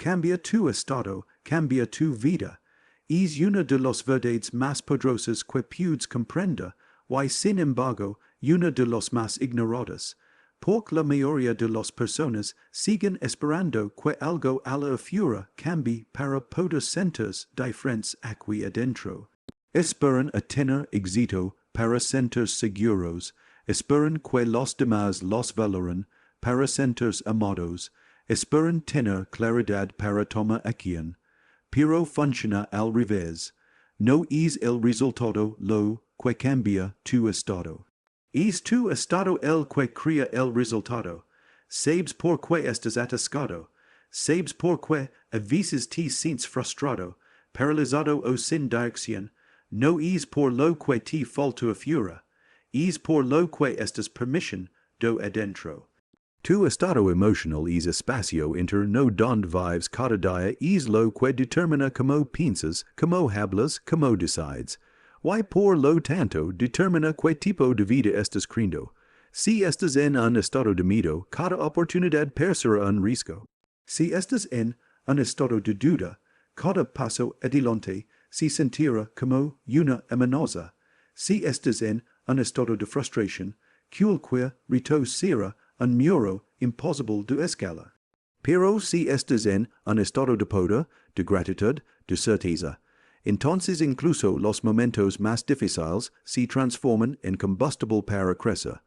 cambia tu estado, cambia tu vida. Es una de los verdades más poderosas que puedes comprender, y sin embargo, una de los más ignoradas. Porque la mayoría de las personas siguen esperando que algo a la futura cambie para poder sentirse diferentes aquí adentro. Esperan a tener éxito para sentirse seguros, esperan que los demás los valoren para sentirse amados, esperan tener claridad para tomar acción, pero funciona al revés. No es el resultado lo que cambia tu estado. Es tu estado el que crea el resultado. Sabes por qué estás atascado. Sabes por qué a veces te sientes frustrado, paralizado o sin dirección. No es por lo que te falta fuera. Es por lo que estás permisión do adentro. Tu estado emocional es espacio inter no donde vives cada día es lo que determina cómo piensas, cómo hablas, cómo decides. Y por lo tanto determina qué tipo de vida estás creando. Si estás en un estado de miedo, cada oportunidad será un riesgo. Si estás en un estado de duda, cada paso adelante se sentirá como una amenaza. Si estás en un estado de frustración, cualquier reto será un muro imposible de escalar. Pero si estás en un estado de poder, de gratitud, de certeza, entonces incluso los momentos más difíciles se transforman en combustible para crecer.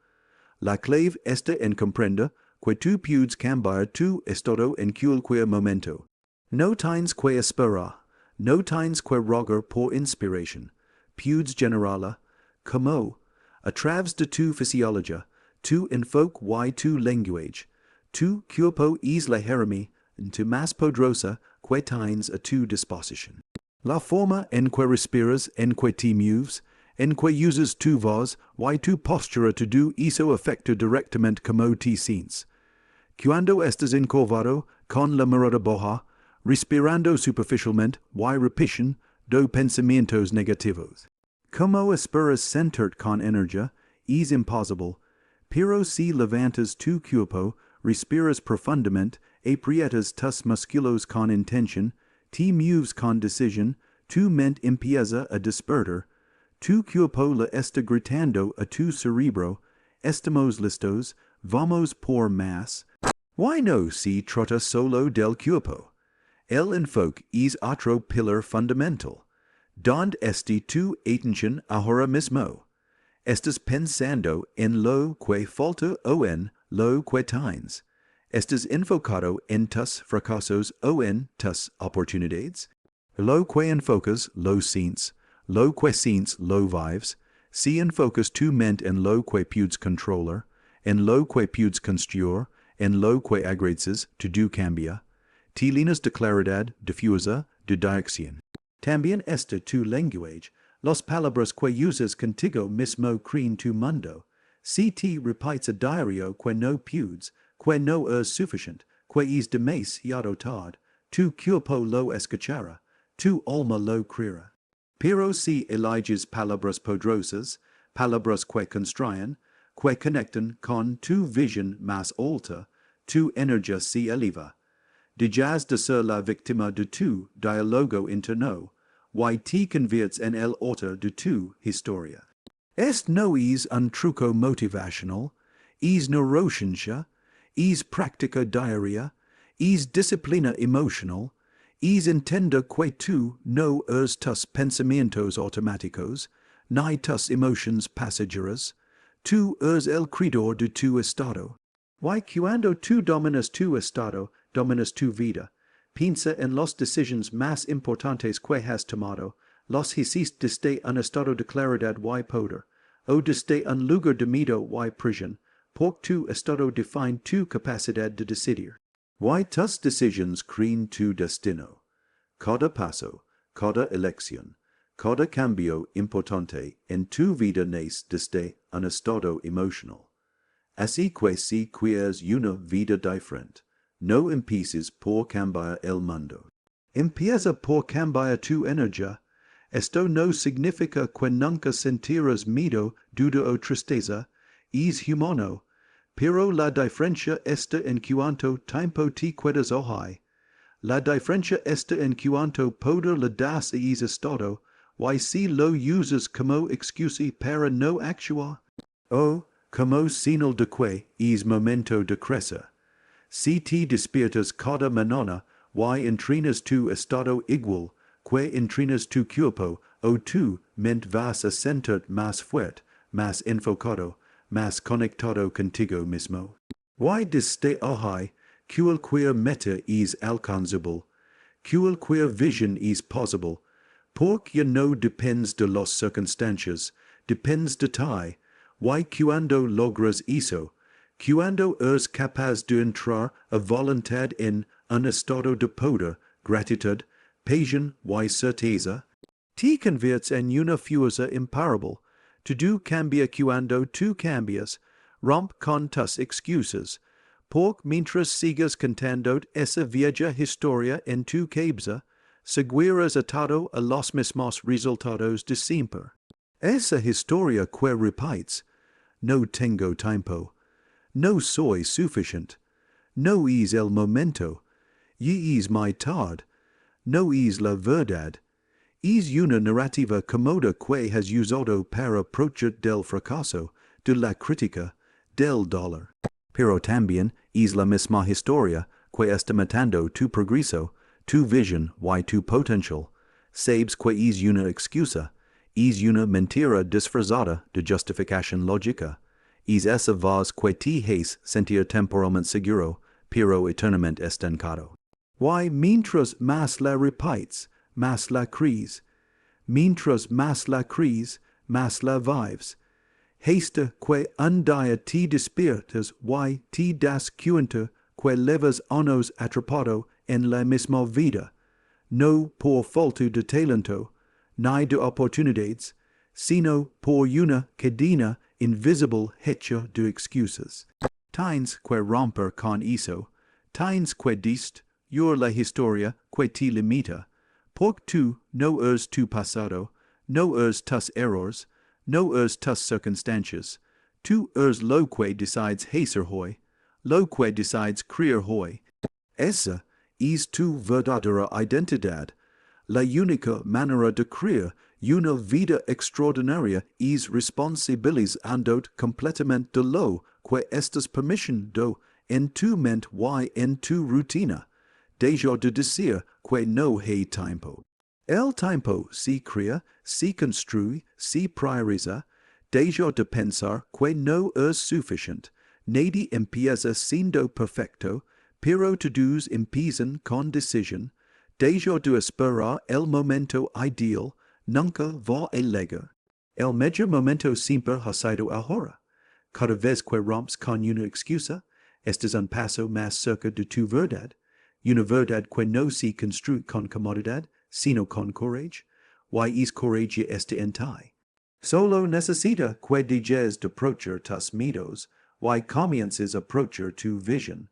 La clave está en comprender que tú puedes cambiar tu estado en cualquier momento. No tienes que esperar, no tienes que rogar por inspiración. Puedes generarla, como, a través de tu fisiología, tu enfoque y tu lenguaje. Tu cuerpo es la herramienta más poderosa que tienes a tu disposición. La forma en que respiras, en que te mueves, en que usas tu voz y tu postura todo eso afecta directamente cómo te sientes. Cuando estás encorvado, con la mirada baja, respirando superficialmente y repitiendo pensamientos negativos. Como esperas sentirte con energía, es imposible, pero si levantas tu cuerpo, respiras profundamente, aprietas tus músculos con intención, te mueves con decisión, tu mente empieza a despertar, tu cuerpo le está gritando a tu cerebro, estamos listos, vamos por más. Why no se trata solo del cuerpo? El enfoque es otro pilar fundamental. ¿Dónde está tu atención ahora mismo? ¿Estás pensando en lo que falta o en lo que tienes? ¿Estás enfocado en tus fracasos o en tus oportunidades? Lo que enfocas lo sientes, lo que sientes lo vives. Si enfocas tu mente en lo que puedes controlar, en lo que puedes construir, en lo que agradeces, todo cambia. Te llenas de claridad, de fuerza, de dirección. También está tu lenguaje. Las palabras que usas contigo mismo crean tu mundo. Si te repites a diario que no puedes, que no es suficiente, que es demasiado tarde, tu cuerpo lo escuchará, tu alma lo creerá. Pero si eliges palabras poderosas, palabras que construyen, que conectan con tu visión más alta, tu energía se eleva. Dejas de ser la víctima de tu diálogo interno, y te conviertes en el autor de tu historia. Este no es un truco motivacional, es neurociencia, es práctica diaria, es disciplina emocional, es entender que tú no eres tus pensamientos automáticos, ni tus emociones pasajeras, tú eres el creador de tu estado. Y cuando tú dominas tu estado, dominas tu vida. Piensa en las decisiones más importantes que has tomado, las hiciste desde un estado de claridad y poder, o desde un lugar de miedo y prisión, porque tu estado define tu capacidad de decidir. Y tus decisiones crean tu destino. Cada paso, cada elección, cada cambio importante en tu vida nace desde un estado emocional. Así que si quieres una vida diferente, no empieces por cambiar el mundo. Empieza por cambiar tu energía. Esto no significa que nunca sentirás miedo, duda o tristeza. Es humano. Pero la diferencia está en cuánto tiempo te quedas hoy. la diferencia está en cuanto poder le das a ese estado, y si lo usas como excusa para no actuar. O, como señal de que es momento de crecer. Si te despiertas cada mañana, y entrenas tu estado igual, que entrenas tu cuerpo, o tu mente vas a sentir más fuerte, más enfocado, más conectado contigo mismo. Y desde hoy, cualquier meta es alcanzable, cualquier vision es posible, porque no depends de las circunstancias, depends de ti, y cuando logras eso, cuando eres capaz de entrar a voluntad en un estado de poder, gratitud, pasión y certeza, te conviertes en una fuerza imparable. Todo cambia cuando tú cambias, romp con tus excusas, porque mientras sigas contando esa vieja historia en tu cabeza, seguirás atado a los mismos resultados de siempre. Esa historia que repites, no tengo tiempo, no soy suficiente, no es el momento, y es muy tarde, no es la verdad, es una narrativa cómoda que has usado para proteger del fracaso, de la crítica, del dolor. Pero también es la misma historia que está matando tu progreso, tu visión y tu potencial. Sabes que es una excusa, es una mentira disfrazada de justificación lógica. Es esa voz que te hace sentir temporalmente seguro, pero eternamente estancado. Y mientras más la repites, más la crees. Mientras más la crees, más la vives. Hasta que un día te despiertas y te das cuenta que llevas años atrapado en la misma vida, no por falta de talento, ni de oportunidades, sino por una cadena invisible hecha de excusas. Tienes que romper con eso, tienes que destruir la historia que te limita, porque tú no eres tu pasado, no eres tus errores, no eres tus circunstancias. Tú eres lo que decides hacer hoy, lo que decides creer hoy. Esa es tu verdadera identidad. La única manera de crear una vida extraordinaria es responsabilizando completamente de lo que estás permitiendo en tu mente y en tu rutina. Deja de decir que no hay tiempo. El tiempo se crea, se construye, se prioriza. Deja de pensar que no es suficiente. Nadie empieza siendo perfecto, pero todos empiezan con decisión. Deja de esperar el momento ideal, nunca va a llegar. El mejor momento siempre ha sido ahora. Cada vez que rompes con una excusa, estás un paso más cerca de tu verdad. Una verdad que no se construye con comodidad, sino con courage. Y es courage este en ti. Solo necesita que dejes de approachar tus miedos y comiences a approachar tu vision.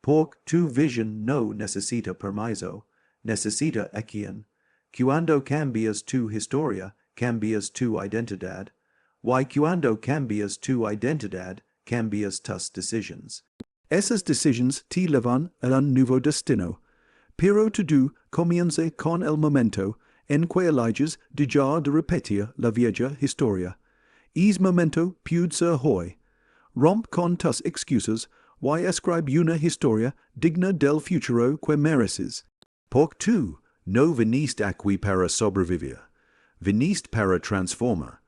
Porque tu vision no necesita permiso, necesita acción. Cuando cambias tu historia, cambias tu identidad. Y cuando cambias tu identidad, cambias tus decisions. Esas decisions te llevan a un nuevo destino. Pero todo comienza con el momento en que eliges dejar de repetir la vieja historia. Es momento puede ser hoy. Romp con tus excusas y escribe una historia digna del futuro que mereces. Porque tú no viniste aquí para sobrevivir, viniste para transformar.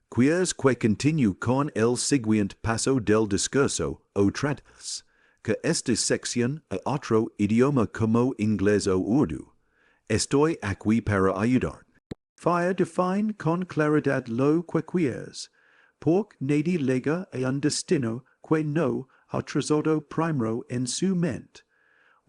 Quieres que continúe con el siguiente paso del discurso o tratas que esta sección a otro idioma como inglés o urdu. Estoy aquí para ayudar. Fire define con claridad lo que quieres, porque nadie llega a un destino que no ha trazado primero en su mente.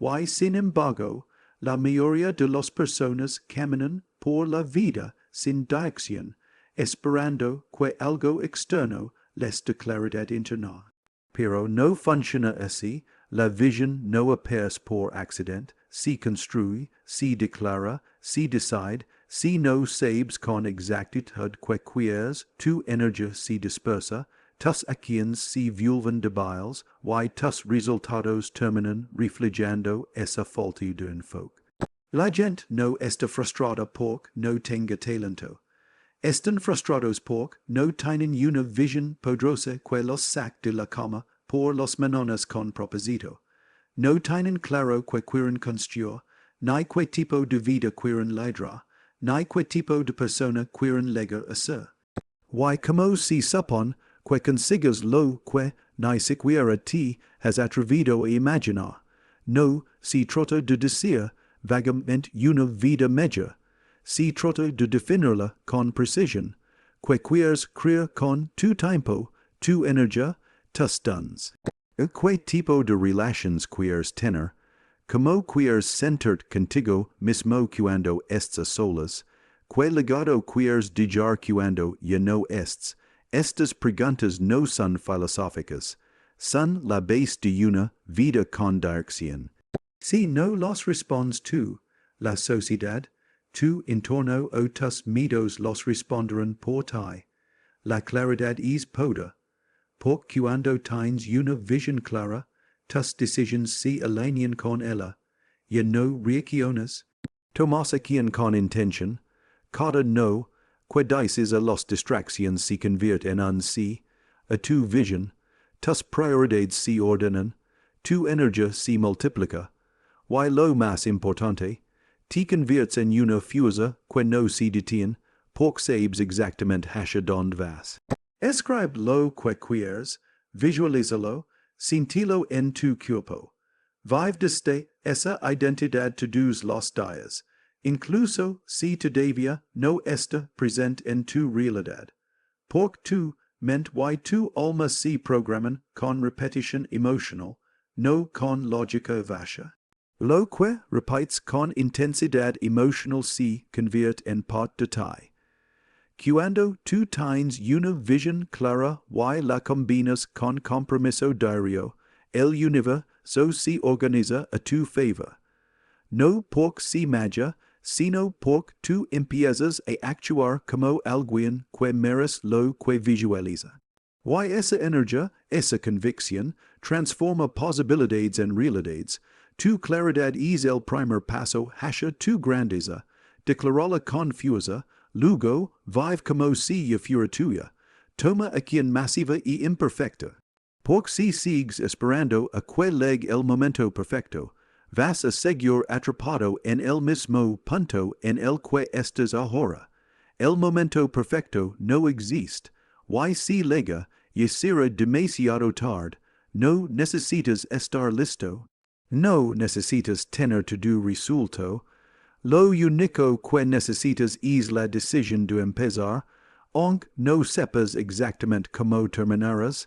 Y sin embargo, la mayoría de las personas caminan por la vida sin dirección, esperando que algo externo les dé claridad interna. Pero no funciona así, la visión no aparece por accidente, se construye, se declara, se decide, si no sabes con exactitud que quieres, tu energía se dispersa, tus actions si vulven debiles, y tus resultados terminan reflejando esa falta de enfoque. La gente no está frustrada porque no tenga talento. Están frustrados porque no tienen una visión poderosa que los saque de la cama por los menones con propósito. No tienen claro que quieren construir, ni qué tipo de vida quieren liderar, ni qué tipo de persona quieren llegar a ser. Y como si supone que consigas lo que ni siquiera te has atrevido a imaginar. No si trata de decir vagamente una vida media. Si trata de definirla con precisión, que quieres crear con tu tiempo, tu energía, tus dones. ¿Qué tipo de relations quieres tener? ¿Cómo quieres sentir contigo mismo cuando estás solas? ¿Qué legado quieres dejar cuando ya no estés? Estas preguntas no son filosóficas, son la base de una vida con dirección. Si no los respondes tú, la sociedad, tu entorno o tus miedos los responderán por ti. La claridad es poder. Porque cuando tienes una visión clara, tus decisiones se alinean con ella. Ya no reacciones. Tomas acción con intención. Cada no que dices a las distracciones se convierte en un sí. A tu visión, tus prioridades se ordenan. Tu energía se multiplica. Y lo más importante, te conviertes en una fuerza que no se detiene, porque sabes exactamente hacia dónde vas. Escribe lo que quieres, visualízalo, sentilo en tu cuerpo. Vive desde esa identidad todos los días, incluso si todavía no está presente en tu realidad. Porque tu mente y tu alma se programan con repetición emocional, no con lógica vacía. Lo que repites con intensidad emocional se convierte en parte de ti. Cuando tú tienes una visión clara y la combinas con compromiso diario, el universo se organiza a tu favor. No porque se magia, sino porque tú empiezas a actuar como alguien que mereces lo que visualiza. Y esa energía, esa convicción, transforma posibilidades en realidades. Tu claridad es el primer paso hacia tu grandeza. Declarala con fuerza, luego vive como si ya fuera tuya. Toma acción masiva y imperfecta. Porque si sigues esperando a que llegue el momento perfecto, vas a seguir atrapado en el mismo punto en el que estás ahora. El momento perfecto no existe. Y si llega, ya será demasiado tarde. No necesitas estar listo. No necesitas tener todo resuelto. Lo único que necesitas es la decisión de empezar, aunque no sepas exactamente cómo terminarás.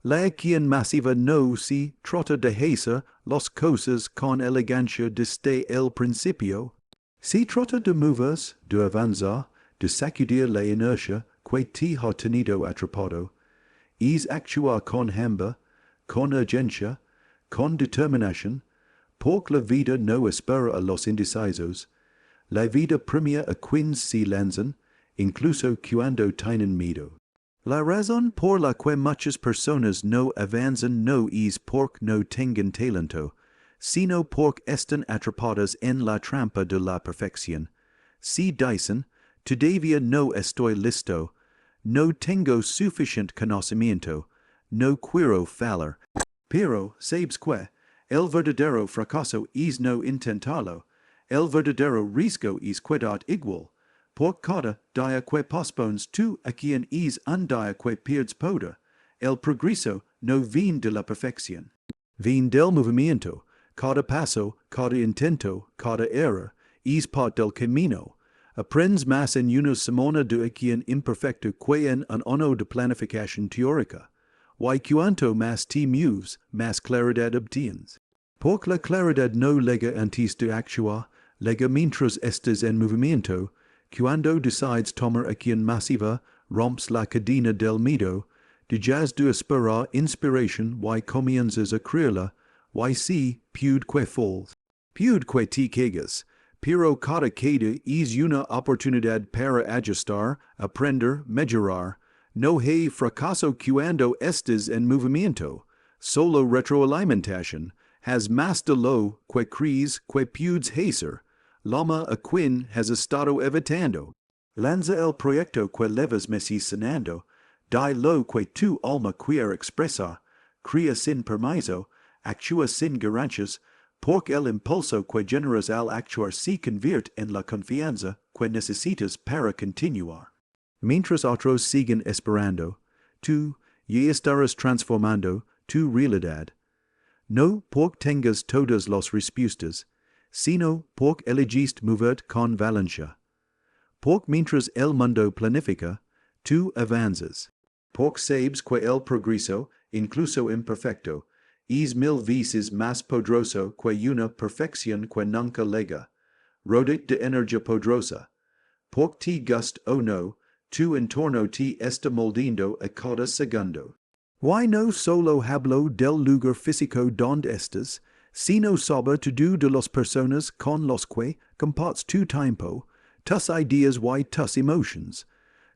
La acción masiva no se trata de hacer las cosas con elegancia desde el principio. Se trata de moverse, de avanzar, de sacudir la inercia que te ha tenido atrapado. Es actuar con hambre, con urgencia, con determinación, porque la vida no espera a los indecisos. La vida premia a quienes se lanzan, incluso cuando tienen miedo. La razón por la que muchas personas no avanzan no es porque no tengan talento, sino porque están atrapadas en la trampa de la perfección. Si dicen, todavía no estoy listo, no tengo suficiente conocimiento, no quiero fallar. Pero, sabes que, el verdadero fracaso es no intentarlo, el verdadero riesgo es quedar igual. Por cada día que pospones tu acción es un día que pierdes poder. El progreso no viene de la perfección. Viene del movimiento. Cada paso, cada intento, cada error es parte del camino. Aprendes más en una semana de acción imperfecta que en un año de planificación teórica. Y cuanto más te mueves, más claridad obtienes. Porque la claridad no llega antes de actuar, llega mientras estás en movimiento. Cuando decides tomar acción masiva, rompes la cadena del miedo, dejas de esperar inspiración y comienzas a crearla, y si puede que falles. Puede que te caigas, pero cada caída es una oportunidad para ajustar, aprender, mejorar. no hay fracaso cuando estés en movimiento, solo retroalimentación, has más de lo que crees que puedes hacer, lama a quien has estado evitando. Lanza el proyecto que levas meses sanando, di lo que tu alma quiere expresar, crea sin permiso, actúa sin garantías, porque el impulso que generas al actuar se convierte en la confianza que necesitas para continuar. Mientras otros siguen esperando, tú ya estarás transformando tu realidad. No porque tengas todas las respuestas, sino porque elegiste moverte con valencia. Porque mientras el mundo planifica, tú avanzas. Porque sabes que el progreso, incluso imperfecto, es mil veces más poderoso que una perfección que nunca llega. Rodate de energía poderosa. Porque te gusta o no, tu entorno te está moldeando a cada segundo. Why no solo hablo del lugar físico donde estás, sino sobre todo de las personas con las que compartes tu tiempo, tus ideas y tus emotions.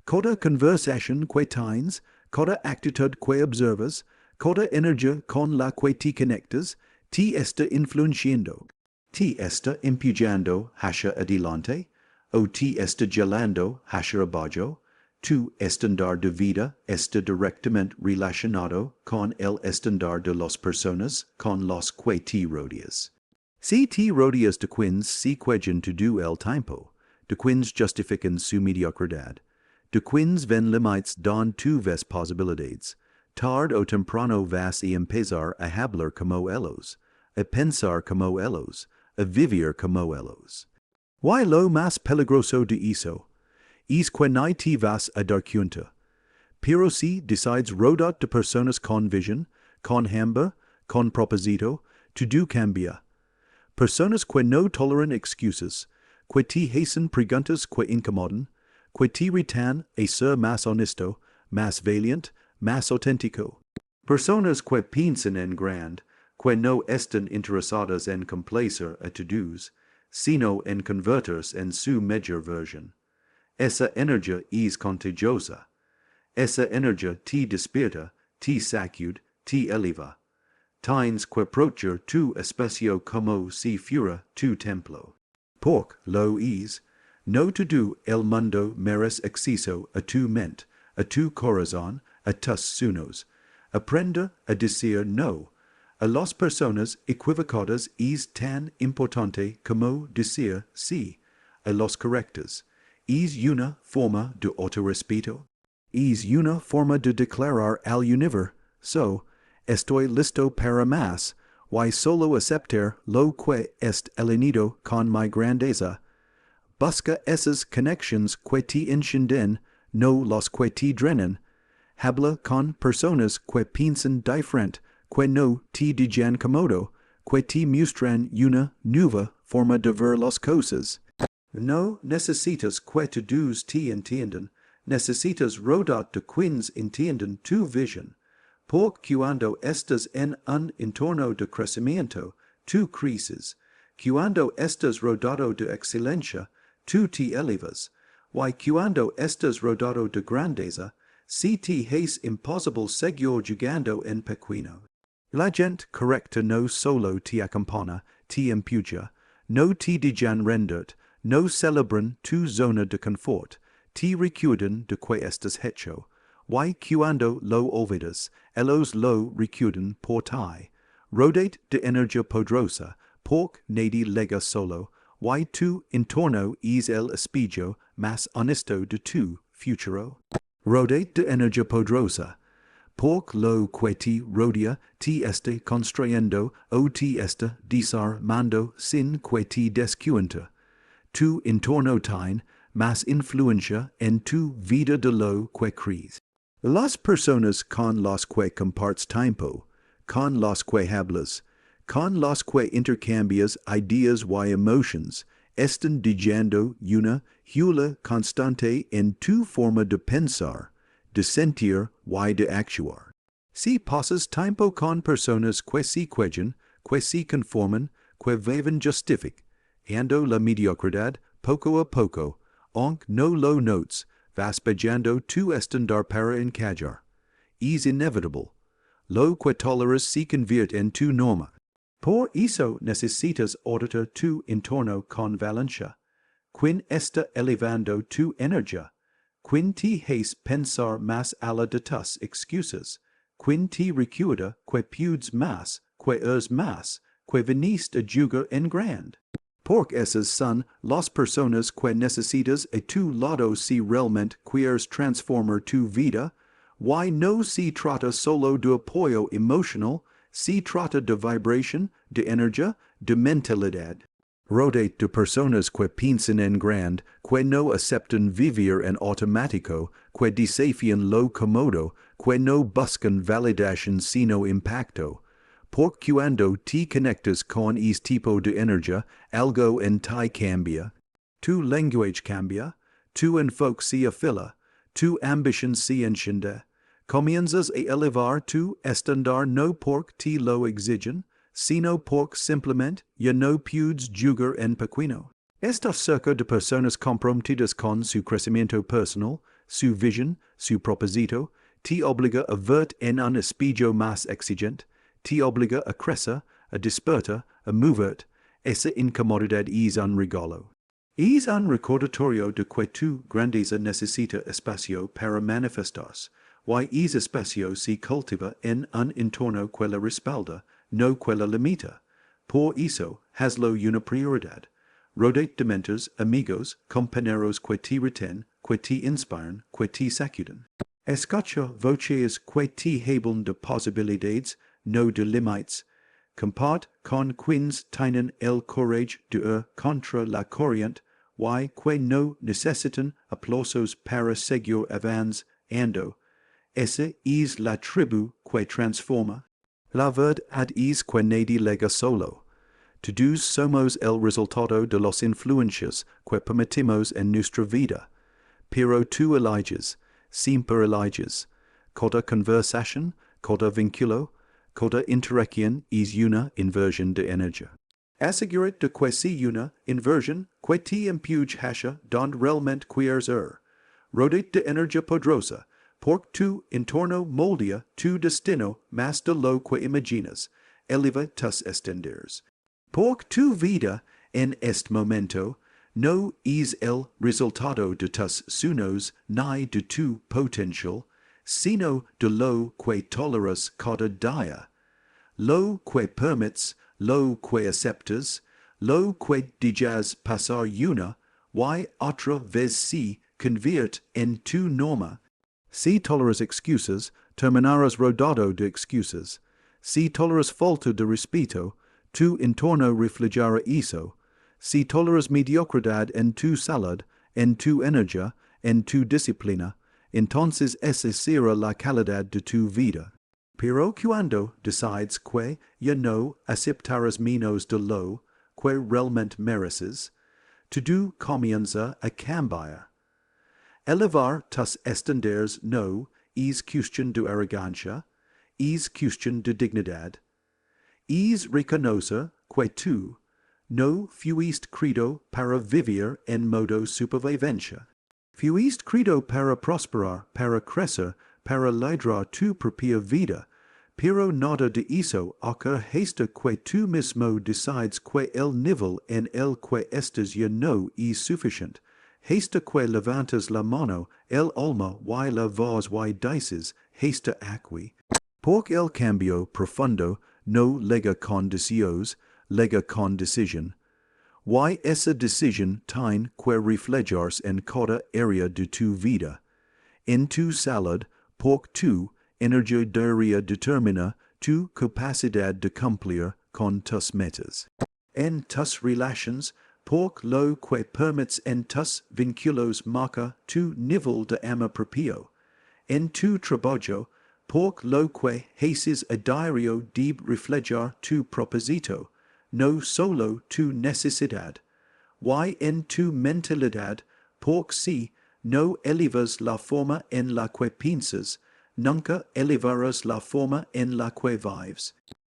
Cada conversación que tienes, cada actitud que observas, cada energía con la que te conectas, te está influenciando. Te está empujando hacia adelante, o te está jalando hacia abajo. Tu estándar de vida está directamente relacionado con el estándar de las personas con las que te rodeas. Si te rodeas de quienes se quejan todo el tiempo, de quienes justifican su mediocridad, de quienes ven límites donde tu ves posibilidades, tarde o temprano vas a empezar a hablar como ellos, a pensar como ellos, a vivir como ellos. ¿Why lo más peligroso de eso? Es que no te vas a dar cuenta. Pero si decides rodear de personas con visión, con hambre, con propósito, todo cambia. Personas que no toleran excusas, que te hacen preguntas que incomodan, que te retan a ser más honesto, más valiente, más auténtico. Personas que piensan en grande, que no están interesadas en complacer a todos, sino en convertirse en su mejor versión. Esa energía es contagiosa. Esa energía te despierta, te sacude, te eleva. Tienes que aprovechar tu espacio como si fuera tu templo. Porque lo es. No todo el mundo merece acceso a tu mente, a tu corazón, a tus sueños. Aprenda a decir no. A las personas equivocadas es tan importante como decir sí. A las correctas. Es una forma de autorrespeto. Es una forma de declarar al universo, estoy listo para más, y solo aceptar lo que es alineado con mi grandeza. Busca esas conexiones que te encienden, no las que te drenan. Habla con personas que piensan diferente, que no te dejan cómodo, que te muestran una nueva forma de ver las cosas. No necesitas que todos te entiendan, necesitas rodear de quienes entiendan tu visión. Porque cuando estás en un entorno de crecimiento, tú creces. Cuando estás rodeado de excelencia, tú te elevas. Y cuando estás rodeado de grandeza, se te es imposible seguir llegando en pequeño. La gente correcta no solo te acompaña, te empuja, no te dejan renderte, no celebran tu zona de confort, te recuerdan de que estás hecho, y cuando lo olvidas, ellos lo recuerdan por ti. Rodate de energía poderosa, porque nadie llega solo, y tu entorno es el espejo más honesto de tu futuro. Rodate de energía poderosa, porque lo que te rodea te está construyendo o te está desarmando sin que te des cuenta. Tu entorno tiene más influencia en tu vida de lo que crees. Las personas con las que compartes tiempo, con las que hablas, con las que intercambias ideas y emotions, están dejando una huella constante en tu forma de pensar, de sentir y de actuar. Si pasas tiempo con personas que se quejan, que se conforman, que viven justificando la mediocridad poco a poco, aunque no lo notes, vaspejando tu estandar para encajar. Es inevitable. Lo que toleras se convierte en tu norma. Por eso necesitas auditar tu entorno con valencia. Quien está elevando tu energía. Quien te hace pensar más allá de tus excusas. Quien te recuerda que puedes más, que es más, que viniste a jugar en grande. Porque esas son las personas que necesitas a tu lado si realmente quieres transformar tu vida. Why no se trata solo de apoyo emocional, se trata de vibración, de energía, de mentalidad. Rodate de personas que piensan en grande, que no aceptan vivir en automático, que desafían lo cómodo, que no buscan validación sino impacto. Porque cuando te conectas con este tipo de energía, algo en ti cambia. Tu lenguaje cambia, tu enfoque se afila, tu ambición se enciende. Comienzas a elevar tu estandar no porque te lo exigen, sino porque simplemente ya no puedes jugar en pequeño. Estás cerca de personas comprometidas con su crecimiento personal, su visión, su propósito, te obliga a verte en un espejo más exigente, te obliga a crecer, a despertar, a moverte. Esa incomodidad es un regalo. Es un recordatorio de que tu grandeza necesita espacio para manifestarse. Why es espacio se cultiva en un entorno que la respalda, no que la limita. Por eso, hazlo una prioridad. Rodate de mentes, amigos, compañeros que te reten, que te inspiran, que te sacuden. Escucha voces que te hablan de posibilidades, no de límites. Comparte con quienes tienen el courage de ir contra la corriente, y que no necesitan aplausos para seguir avance ando. Esa es la tribu que transforma. La verdad es que nadie llega solo. Todos somos el resultado de las influencias que permitimos en nuestra vida. Pero tú eliges, siempre eliges. Cada conversación, cada vínculo, cada interacción es una inversión de energía. Asegúrate de que sea una inversión que te empuje hacia donde realmente quieres ir. Rodate de energía poderosa, porque tu entorno moldea tu destino más de lo que imaginas. Eleva tus estándares. Porque tu vida en este momento no es el resultado de tus sueños ni de tu potencial, sino de lo que toleras cada día. Lo que permites, lo que aceptas, lo que dejas pasar una y otra vez se convierte en tu norma. Si toleras excusas, terminarás rodado de excusas. Si toleras falta de respeto, tu entorno reflejará eso. Si toleras mediocridad en tu salud, en tu energía, en tu disciplina, entonces esa será la calidad de tu vida. Pero cuando decides que ya no aceptarás menos de lo que realmente mereces, todo comienza a cambiar. Elevar tus estándares no es cuestión de arrogancia, es cuestión de dignidad. Es reconocer que tú no fuiste creado para vivir en modo supervivencia. Fuiste creado para prosperar, para crecer, para liderar tu propia vida, pero nada de eso ocurre hasta que tú mismo decides que el nivel en el que estás ya no es suficiente. Hasta que levantas la mano, el alma y la voz y dices, hasta aquí. Porque el cambio profundo no llega con deseos, llega con decisión. Y esa decisión tiene que reflejarse en cada área de tu vida. En tu salud, porque tu energía diaria determina tu capacidad de cumplir con tus metas. En tus relaciones, porque lo que permites en tus vínculos marca tu nivel de amor propio. En tu trabajo, porque lo que haces a diario debe reflejar tu propósito, no solo tu necesidad. Y en tu mentalidad, porque si no elevas la forma en la que piensas, nunca elevarás la forma en la que vives.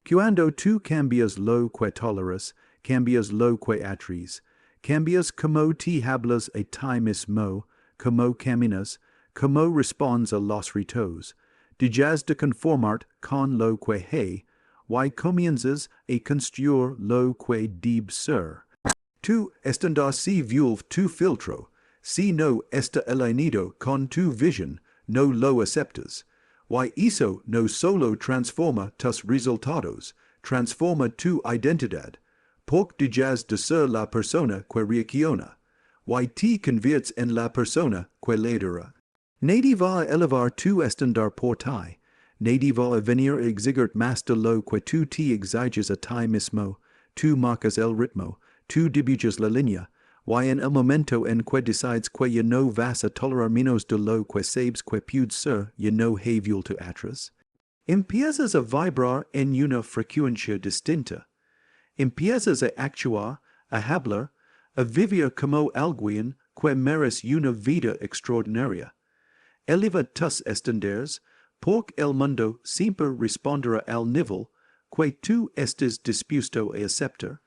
Cuando tú cambias lo que toleras, cambias lo que atraes, cambias como te hablas a ti mismo, cómo caminas, cómo responds a los retos, digas de conformart con lo que hay, y comienzas a construir lo que debe ser. Tu estás si vuelve tu filtro, si no está alineado con tu visión, no lo aceptas. Y eso no solo transforma tus resultados, transforma tu identidad, porque dejas de ser la persona que reacciona, y te conviertes en la persona que lidera. Nadie va a elevar tu estándar por ti, nadie va a venir a exigir más de lo que tú te exiges a ti mismo, tú marcas el ritmo, tú dibujas la línea, y en el momento en que decides que ya no vas a tolerar menos de lo que sabes que puede ser, ya no hay vuelta atrás. Empiezas a vibrar en una frecuencia distinta. Empiezas a actuar, a hablar, a vivir como alguien que merece una vida extraordinaria. Eleva tus estándares, porque el mundo siempre responderá al nivel que tú estés dispuesto a aceptar.